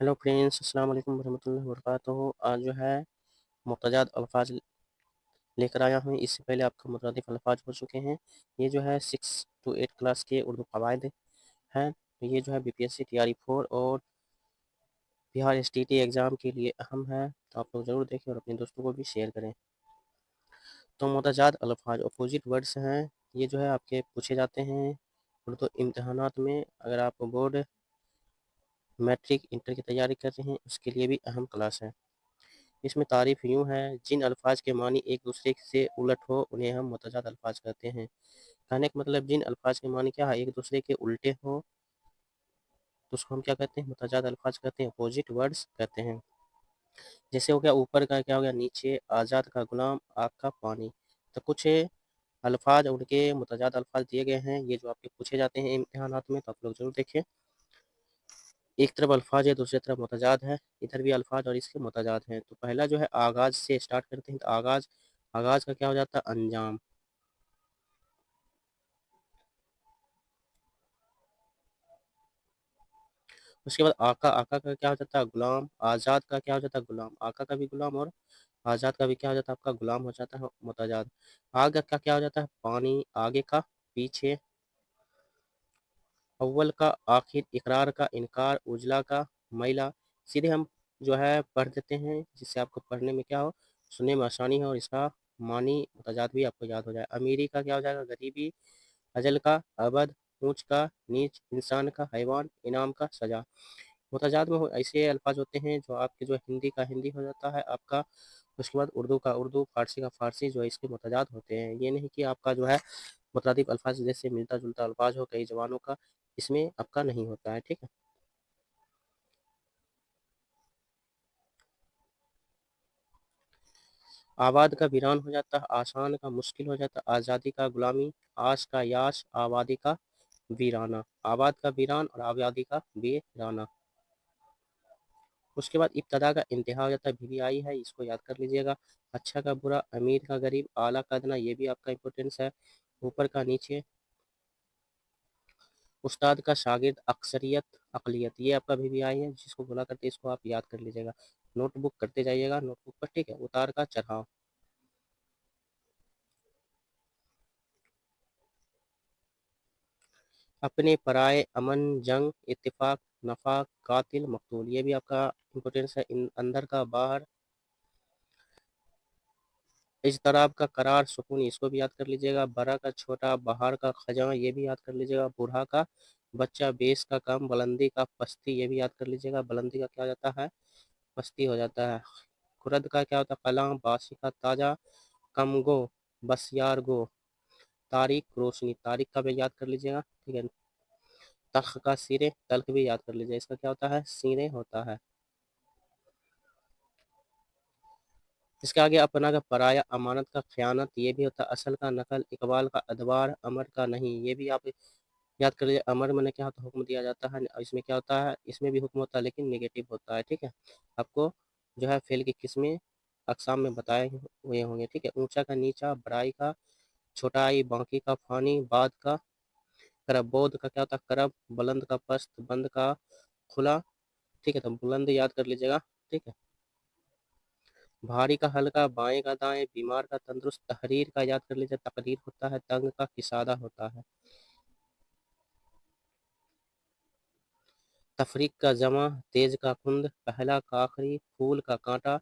Hello friends, अस्सलाम वालेकुम वरहमतुल्लाहि वबरकातुहू। आज जो है मुतजाद अल्फाज लेकर आया हूँ। इससे पहले आपका मुतअद्दिफ़ अल्फाज हो चुके हैं। ये जो है 6 to 8 क्लास के उर्दू कवायद हैं। तो ये जो है बीपीएससी टीआरई 4 और बिहार एसटीटी एग्ज़ाम के लिए अहम है। तो आप लोग ज़रूर देखें और अपने दोस्तों को भी शेयर करें। तो मुतजाद अल्फाज अपोजिट वर्ड्स हैं। ये जो है आपके पूछे जाते हैं उर्दू इम्तहानात में। अगर आप बोर्ड, मैट्रिक, इंटर की तैयारी कर रहे हैं उसके लिए भी अहम क्लास है। इसमें तारीफ यूँ है, जिन अल्फाज के मानी एक दूसरे से उलट हो उन्हें हम मुतजाद अल्फाज कहते हैं। कहने का मतलब जिन अल्फाज के मानी क्या है, एक दूसरे के उल्टे हो तो उसको हम क्या कहते हैं, मुतजाद अल्फाज कहते हैं, अपोजिट वर्ड्स कहते हैं। जैसे हो गया ऊपर का, क्या हो गया नीचे, आज़ाद का गुलाम, आग का पानी। तो कुछ अल्फाज उनके मुतजाद अल्फाज दिए गए हैं, ये जो आपके पूछे जाते हैं इम्तिहानात में, तो आप लोग जरूर देखें। एक तरफ अल्फाज है, दूसरी तरफ मुतजाद है। इधर भी अल्फाज और इसके मुतजाद हैं। तो पहला जो है आगाज से स्टार्ट करते हैं। तो आगाज, आगाज का क्या हो जाता है, अंजाम। उसके बाद आका, आका का क्या हो जाता है, गुलाम। आज़ाद का क्या हो जाता है, गुलाम। आका का भी गुलाम और आज़ाद का भी क्या हो जाता है, आपका गुलाम हो जाता है, मुतजाद। आग का क्या हो जाता है, पानी। आगे का पीछे, अव्वल का आखिर, इकरार का इनकार, उजला का मैला। सीधे हम जो है पढ़ देते हैं, जिससे आपको पढ़ने में क्या हो, सुनने में आसानी हो और इसका मानी मुतजाद भी आपको याद हो जाए। अमीरी का क्या हो जाएगा, गरीबी। अजल का अबद, ऊंच का नीच, इंसान का हैवान, इनाम का सजा। मुतजाद में ऐसे अल्फाज होते हैं जो आपके जो हिंदी का हिंदी हो जाता है आपका। उसके बाद उर्दू का उर्दू, फारसी का फारसी, जो है इसके मुतजाद होते हैं। ये नहीं कि आपका जो है मुतरादिफ अल्फाज जैसे मिलता जुलता अल्फाज हो कई जबानों का, इसमें आपका नहीं होता है। ठीक है। आबाद का वीरान हो जाता है, आसान का मुश्किल हो जाता है, आज़ादी का गुलामी, आश का याश, आबादी का वीराना। आबाद का वीरान और आबादी का वीराना। उसके बाद इब्तदा का इंतहा हो जाता है, भी आई है, इसको याद कर लीजिएगा। अच्छा का बुरा, अमीर का गरीब, आला का अदना, ये भी आपका इंपॉर्टेंस है। ऊपर का नीचे, उस्ताद का शागिर्द, अक्सरियत, अकलियत, ये आपका भी आई है, जिसको बोला करते हैं, इसको आप याद कर लीजिएगा। नोटबुक करते जाइएगा नोटबुक पर। ठीक है। उतार का चढ़ाव। अपने पराए, अमन, जंग, इत्तेफाक, नफा, कातिल, मकतूल, ये भी आपका इंपॉर्टेंस है। अंदर का बाहर, इजतराब का करार, सुकून, इसको भी याद कर लीजिएगा। बरा का छोटा, बहार का खजा, ये भी याद कर लीजिएगा। बूढ़ा का बच्चा, बेस का कम, बुलंदी का पस्ती, ये भी याद कर लीजिएगा। बुलंदी का क्या हो जाता है, पस्ती हो जाता है। खुरद का क्या होता है, कलाम। बासी का ताजा, कम गो, बस यार गो। तारीख, रोशनी, तारीख का भी याद कर लीजिएगा। ठीक है। तख का सिरे, तल्ख भी याद कर लीजिए, इसका क्या होता है, सिरे होता है। इसके आगे अपना का पराया, अमानत का खयानत, ये भी होता है। असल का नकल, इकबाल का अदबार, अमर का नहीं, ये भी आप याद कर लीजिए। अमर मैंने क्या होता है, हुक्म दिया जाता है। और इसमें क्या होता है, इसमें भी हुक्म होता है लेकिन नेगेटिव होता है। ठीक है। आपको जो है फेल की किस्में अकसाम में बताए हुए होंगे। ठीक है। ऊंचा का नीचा, बड़ाई का छोटाई, बाकी का फानी, बाद का करब, बोध का क्या होता है, करब। बुलंद का पस्त, बंद का खुला। ठीक है। तो बुलंद याद कर लीजिएगा। ठीक है। भारी का हल्का, बाएं का दाएं, बीमार का तंदुरुस्त। तहरीर का याद कर लीजिए, तकदीर होता है। तंग का किसादा होता है। तफरीक का जमा, तेज का कुंद, पहला का आखिरी, फूल का कांटा।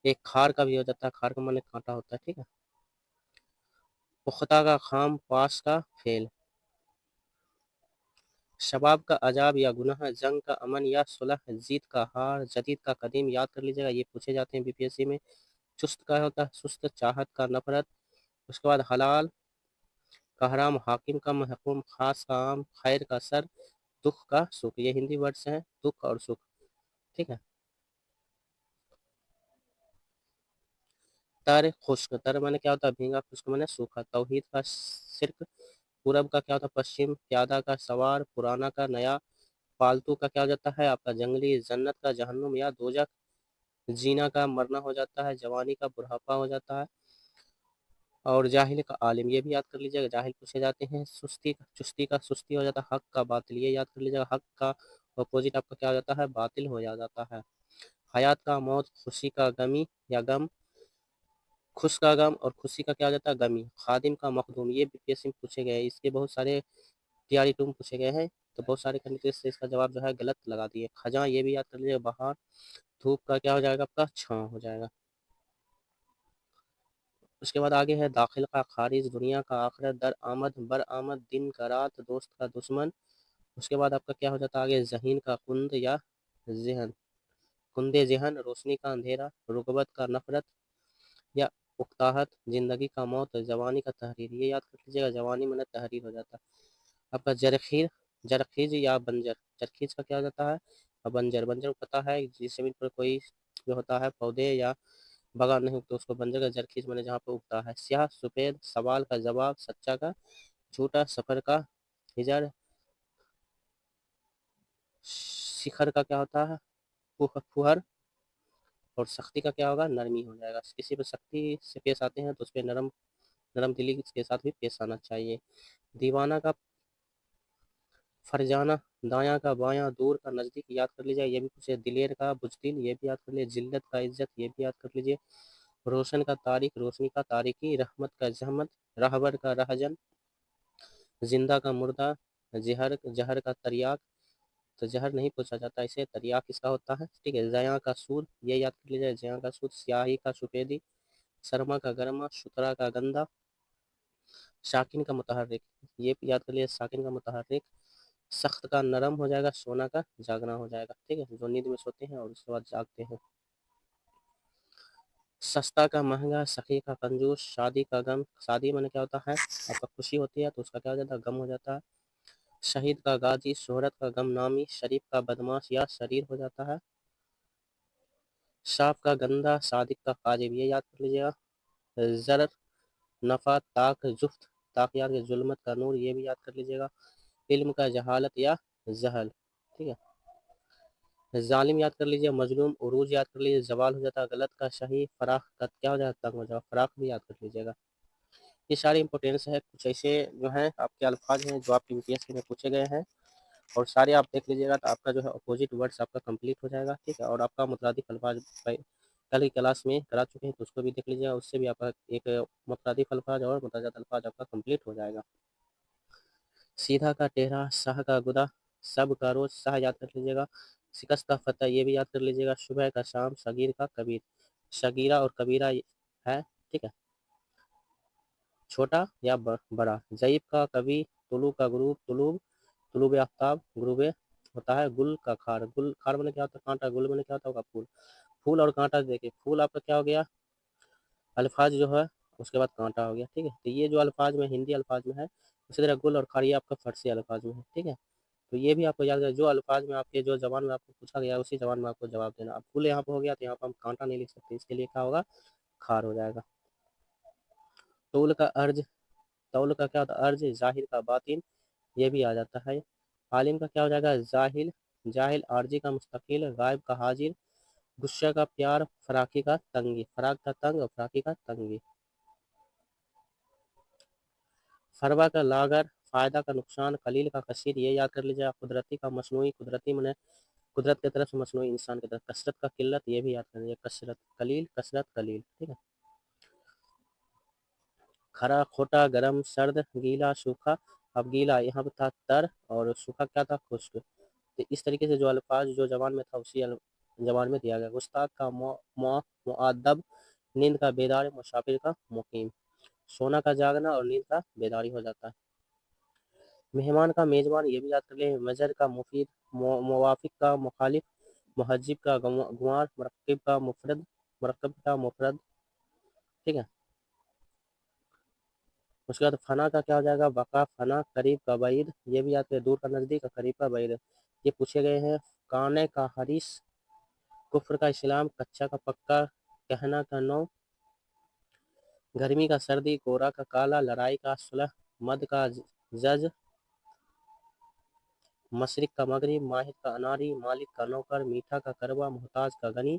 एक खार का भी हो जाता है, खार का माने कांटा होता है। ठीक है। पुख्ता का खाम, पास का फेल। शबाब का अजाब या गुनाह, जंग का अमन या सुलह, जीत का हार, जदीद का कदीम, याद कर लीजिएगा, ये पूछे जाते हैं बीपीएससी में। चुस्त का होता है सुस्त, चाहत का नफरत। उसके बाद हलाल का हराम, हाकिम का महकूम, खास का आम, खैर का सर, दुख का सुख, ये हिंदी वर्ड्स हैं, दुख और सुख। ठीक है। तर खुश्क, तर माने क्या होता है, भींगा, खुश्क माने सूखा। तौहीद का शिरक, पूरब का क्या होता है, पश्चिम। प्यादा का सवार, पुराना का नया। पालतू का क्या हो जाता है आपका, जंगली। जन्नत का जहन्नुम या दोजख। जीना का मरना हो जाता है, जवानी का बुढ़ापा हो जाता है। और जाहिल का आलिम, ये भी याद कर लीजिएगा, जाहिल पूछे जाते हैं। सुस्ती का चुस्ती का सुस्ती हो जाता है। हक का बातिल, ये याद कर लीजिएगा। हक का अपोजिट आपका क्या हो जाता है, बातिल हो जाता है। हयात का मौत, खुशी का गमी या गम, खुश का गम और खुशी का क्या हो जाता है, गमी। खादिम का मखदूम, ये बीपीएससी में पूछे गए हैं, इसके बहुत सारे टीआरई टू में पूछे गए हैं, तो बहुत सारे कैंडिडेट से इसका जवाब जो है गलत लगा दिए। खजा, ये भी याद कर लीजिए, बहार। धूप का क्या हो जाएगा आपका, छाँव हो जाएगा। उसके बाद आगे है दाखिल का खारिज, दुनिया का आखिरत, दर आमद बर आमद, दिन का रात, दोस्त का दुश्मन। उसके बाद आपका क्या हो जाता है आगे, जहीन का कुंद या जहन, कुंदे जहन, रोशनी का अंधेरा, रुगबत का नफरत या उकताहट, जिंदगी का मौत, जवानी का तहरीर। ये याद कर लीजिएगा, जवानी में तहरीर हो जाता है। आपका जरखीर, जरखीज या बंजर। जरखीज का क्या हो जाता है, और बंजर। बंजर को पता है जिस जमीन पर कोई जो होता है पौधे या बगान नहीं उगते उसको बंजर का। जरखीज मैंने जहाँ पे उगता है। स्याह सफेद, सवाल का जवाब, सच्चा का झूठा, सफर का हिजर, शिखर का क्या होता है, फुहर, और सख्ती का क्या होगा, नरमी हो जाएगा। किसी पर सख्ती से पेश आते हैं तो उस पर नरम नरम दिली के साथ भी पेश आना चाहिए। दीवाना का फरजाना, दायां का बायां, दूर का नजदीक, याद कर लीजिए, ये भी पूछे। दिलेर का बुजदिल, ये भी याद कर लीजिए। जिल्लत का इज्जत, ये भी याद कर लीजिए। रोशन का तारीख, रोशनी का तारीकी, रहमत का जहमत, रहबर का रहजन, जिंदा का मुर्दा, जहर जहर का तरियाक, तो जहर नहीं पूछा जाता इसे, तरियाक किसका होता है, ठीक है। जया का सूद, ये याद कर लीजिए, जया का सूद। स्याही का सफेदी, सरमा का गरमा, शुतरा का गंदा, शाकिन का मुतहर्रिक, ये भी याद कर लीजिए, साकिन का मुतहर्रिक। सख्त का नरम हो जाएगा, सोना का जागना हो जाएगा, ठीक है, जो नींद में सोते हैं और उसके बाद जागते हैं। सस्ता का महंगा, सखी का कंजूस, शादी का गम, शादी में क्या होता है आपका खुशी होती है तो उसका क्या हो जाता है, गम हो जाता है। शहीद का गाजी, शोहरत का गम नामी, शरीफ का बदमाश या शरीर हो जाता है। शाप का गंदा, सादिक का काजिब, ये याद कर लीजिएगा। जर, नफा, ताक, जुफ्त, ताक याद के जुल्मत का नूर, ये भी याद कर लीजिएगा। इल्म का जहालत या जहल, ठीक है। जालिम याद कर लीजिए, मजलूम, उरूज याद कर लीजिए, जवाल हो जाता है गलत का सही, फराख का क्या हो जाता है, तंग हो जाएगा, फराख भी याद कर लीजिएगा। ये सारे इंपॉर्टेंस है, कुछ ऐसे जो हैं आपके अल्फाज हैं जो आपके यूपीएससी में पूछे गए हैं, और सारे आप देख लीजिएगा तो आपका जो है अपोजिट वर्ड्स आपका कंप्लीट हो जाएगा, ठीक है। और आपका मुतरादिफ अल्फाज कल की क्लास में करा चुके हैं तो उसको भी देख लीजिएगा, उससे भी आपका एक मुतरादिफ अल्फाज और मुतजाद अल्फाज आपका कंप्लीट हो जाएगा। सीधा का टेढ़ा, शाह का गुदा, सब का रोज, शाह याद कर लीजिएगा। शिकस्त का फतह, ये भी याद कर लीजिएगा। सुबह का शाम, सगीर का कबीर, सगीरा और कबीरा है, ठीक है, छोटा या बड़ा। जईब का कवि, तुलू का गुरूब, तुलूब, तुलूब आफ्ताब, गुरूब होता है। गुल का खार, गुल खार मैंने क्या होता है, कांटा। गुल मैंने क्या होता होगा, फूल। फूल और कांटा, देखिए फूल आपका क्या हो गया, अल्फाज जो है, उसके बाद कांटा हो गया, ठीक है। तो ये जो अल्फाज में हिंदी अल्फाज में है, उसी तरह गुल और खार ये आपका फारसी अल्फाज में है, ठीक है। तो ये भी आपको याद है, जो अल्फाज में आपके जो जबान में आपको पूछा गया उसी जबान में आपको जवाब देना। अब फूल यहाँ पे हो गया तो यहाँ पर हम कांटा नहीं लिख सकते, इसके लिए क्या होगा, खार हो जाएगा। तौल का अर्ज, तौल का क्या होता है, अर्ज। जाहिर का बातिन, ये भी आ जाता है। आलिम का क्या हो जाएगा, जाहिल, जाहिल। आरजी का मुस्तकिल, गायब का हाजिर, गुस्सा का प्यार, फराकी का तंगी, फराक का तंग और फराकी का तंगी। फरवा का लागर, फायदा का नुकसान, कलील का कसीर, ये याद कर लीजिए। कुदरती का मसनूई, कुदरती मैंने कुदरत की तरफ से, मसनूई इंसान की तरफ। कसरत का किल्लत, ये भी याद कर लीजिए। कसरत कलील, कसरत कलील, ठीक है। खरा खोटा, गरम सर्द, गीला सूखा। अब गीला यहाँ पे था तर और सूखा क्या था, खुश्क। तो इस तरीके से जो अल्फाज जो जबान में था उसी जबान में दिया गया। गुस्ताख का मुअद्दब, नींद का बेदार, मुसाफिर का मुकीम। सोना का जागना और नींद का बेदारी हो जाता है। मेहमान का मेजबान, ये भी याद कर ले। मजर का मुफीद, मुवाफिक का मुखालिफ, महजिब का गुआर, मरकब का मुफरद, मरकब का मुफरद, ठीक है। उसके बाद फना का क्या हो जाएगा, बका, फना, करीब का बैद, ये भी याद करें। दूर का नज़दीक और करीब का बैद, ये पूछे गए हैं। काने का हरीस, कुफ्र का इस्लाम, कच्चा का पक्का, कहना का नौ, गर्मी का सर्दी, गोरा का काला, लड़ाई का सुलह, मद का जज, मशरिक का मगरिब, माहिर का अनारी, मालिक का नौकर, मीठा का कड़वा, मोहताज का गनी।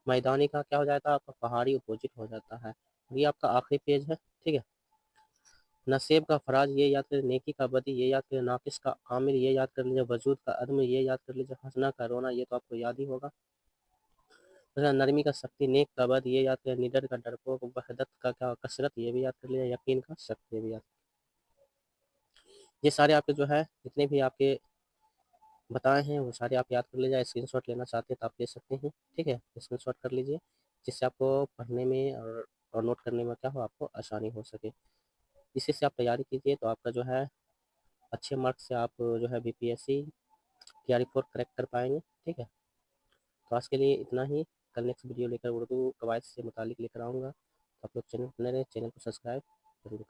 मैदानी का क्या हो जाता है आपका, पहाड़ी अपोजिट हो जाता है। ये आपका आखिरी पेज है, ठीक है। नसेब का फराज ये याद कर, नेकी का बदी ये याद कर, नाकिस का कामिल ये याद कर लीजिए, वजूद का अदम ये याद कर लीजिए, हंसना का रोना ये तो आपको याद ही होगा। नरमी का सख्ती, नेक का बद ये याद कर, निडर का डरपोक, वहदत का क्या कसरत ये भी याद कर लीजिए, यकीन का शक ये भी याद। ये सारे आपके जो है जितने भी आपके बताए हैं वो सारे आप याद कर लीजिए। स्क्रीनशॉट लेना चाहते हैं तो आप ले सकते हैं, ठीक है। स्क्रीनशॉट कर लीजिए जिससे आपको पढ़ने में और नोट करने में क्या हो, आपको आसानी हो सके। इसी से आप तैयारी कीजिए तो आपका जो है अच्छे मार्क्स से आप जो है बीपीएससी TRE 4 क्रैक कर पाएंगे, ठीक है। तो आज के लिए इतना ही। कल नेक्स्ट वीडियो लेकर उर्दू कवायद से मुतालिक लेकर आऊँगा। तो आप लोग चैनल बने रहे, चैनल को सब्सक्राइब जरूर करें।